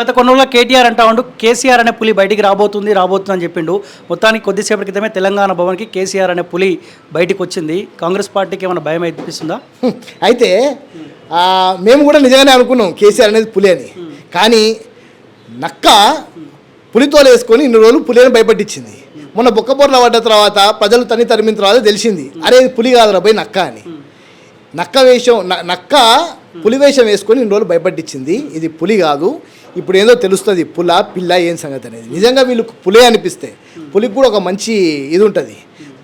గత కొన్ని రోజుల కేటీఆర్ అంటా ఉండు కేసీఆర్ అనే పులి బయటికి రాబోతుంది అని చెప్పిండు. మొత్తానికి కొద్దిసేపటి క్రితమే తెలంగాణ భవన్కి కేసీఆర్ అనే పులి బయటికి వచ్చింది. కాంగ్రెస్ పార్టీకి ఏమైనా భయం అనిపిస్తుందా? అయితే మేము కూడా నిజంగానే అనుకున్నాం కేసీఆర్ అనేది పులి అని. కానీ నక్క పులితోలు వేసుకొని ఇన్ని రోజులు పులి అని భయపట్టించింది. మొన్న బొక్కబోర్ల పడ్డ తర్వాత ప్రజలు తరిమిన తర్వాత తెలిసింది, అరే ఇది పులి కాదురా పోయి నక్క అని. నక్క పులి వేషం వేసుకొని ఇన్ని రోజులు భయపట్టించింది. ఇది పులి కాదు, ఇప్పుడు ఏందో తెలుస్తుంది పుల పిల్ల ఏం సంగతి అనేది. నిజంగా వీళ్ళు పులే అనిపిస్తే పులికి కూడా ఒక మంచి ఇది ఉంటుంది.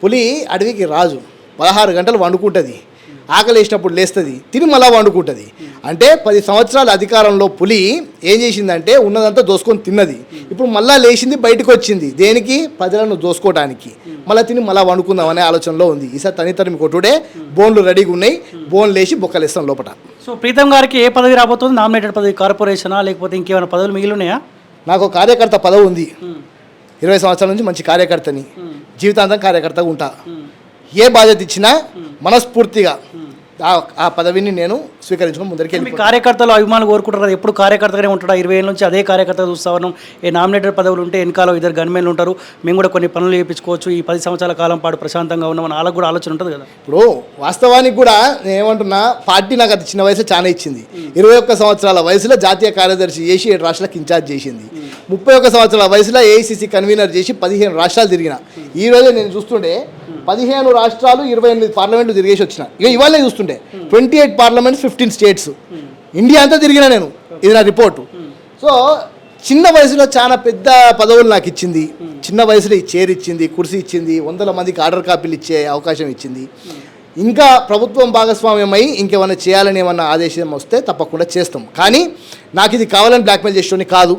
పులి అడవికి రాజు, 16 గంటలు వండుకుంటుంది, ఆకలి వేసినప్పుడు లేస్తుంది, తిని మళ్ళా వండుకుంటుంది. అంటే 10 సంవత్సరాల అధికారంలో పులి ఏం చేసిందంటే ఉన్నదంతా దోసుకొని తిన్నది. ఇప్పుడు మళ్ళా లేచింది, బయటకు వచ్చింది. దేనికి? ప్రజలను దోసుకోవడానికి. మళ్ళీ తిని మళ్ళీ వండుకుందాం అనే ఆలోచనలో ఉంది. ఈసారి తరిమి కొట్టుడే బోన్లు రెడీగా ఉన్నాయి, బోన్లు వేసి బొక్కలేస్తాం లోపల. సో ప్రీతం గారికి ఏ పదవి రాబోతుంది? నామినేటెడ్ పదవి, కార్పొరేషనా, లేకపోతే ఇంకేమైనా పదవులు మిగిలి ఉన్నాయా? నాకు కార్యకర్త పదవి ఉంది. 20 సంవత్సరాల నుంచి మంచి కార్యకర్తని, జీవితాంతం కార్యకర్తగా ఉంటా. ఏ బాధ్యత ఇచ్చినా మనస్ఫూర్తిగా ఆ పదవిని నేను స్వీకరించుకుని ముందరికి. కార్యకర్తలు అభిమానులు కోరుకుంటారు కదా, ఎప్పుడు కార్యకర్తగానే ఉంటాడా? 20 ఏళ్ళ నుంచి అదే కార్యకర్తగా చూస్తా ఉన్నాం. ఏ నామినేటెడ్ పదవులు ఉంటే వెనకాల 2 గన్మెన్లు ఉంటారు, మేము కూడా కొన్ని పనులు చేయించుకోవచ్చు, ఈ 10 సంవత్సరాల కాలం పాటు ప్రశాంతంగా ఉన్నామని వాళ్ళకు కూడా ఆలోచన ఉంటుంది కదా. ఇప్పుడు వాస్తవానికి కూడా నేను ఏమంటున్నా, పార్టీ నాకు అది చిన్న వయసు చాలా ఇచ్చింది. 21 సంవత్సరాల వయసులో జాతీయ కార్యదర్శి చేసి 7 రాష్ట్రాలకు ఇన్ఛార్జ్ చేసింది. 31 సంవత్సరాల వయసులో ఏఐసిసి కన్వీనర్ చేసి 15 రాష్ట్రాలు తిరిగిన. ఈరోజు నేను చూస్తుంటే 15 రాష్ట్రాలు 28 పార్లమెంట్లు తిరిగేసి వచ్చిన. ఇవాళ చూస్తుంటే 28 పార్లమెంట్స్ 15 స్టేట్స్, ఇండియా అంతా తిరిగిన నేను. ఇది నా రిపోర్టు. సో చిన్న వయసులో చాలా పెద్ద పదవులు నాకు ఇచ్చింది. చిన్న వయసులో ఈ చైర్ ఇచ్చింది, కుర్చీ ఇచ్చింది, 100 మందికి ఆర్డర్ కాపీలు ఇచ్చే అవకాశం ఇచ్చింది. ఇంకా ప్రభుత్వం భాగస్వామ్యమై ఇంకేమైనా చేయాలని ఏమన్నా ఆదేశం వస్తే తప్పకుండా చేస్తాం. కానీ నాకు ఇది కావాలని బ్లాక్మెయిల్ చేసేటోని కాదు,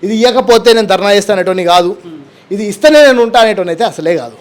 ఇది ఇవ్వకపోతే నేను ధర్నా చేస్తానేటోని కాదు, ఇది ఇస్తేనే నేను ఉంటా అనేటోని అయితే అసలే కాదు.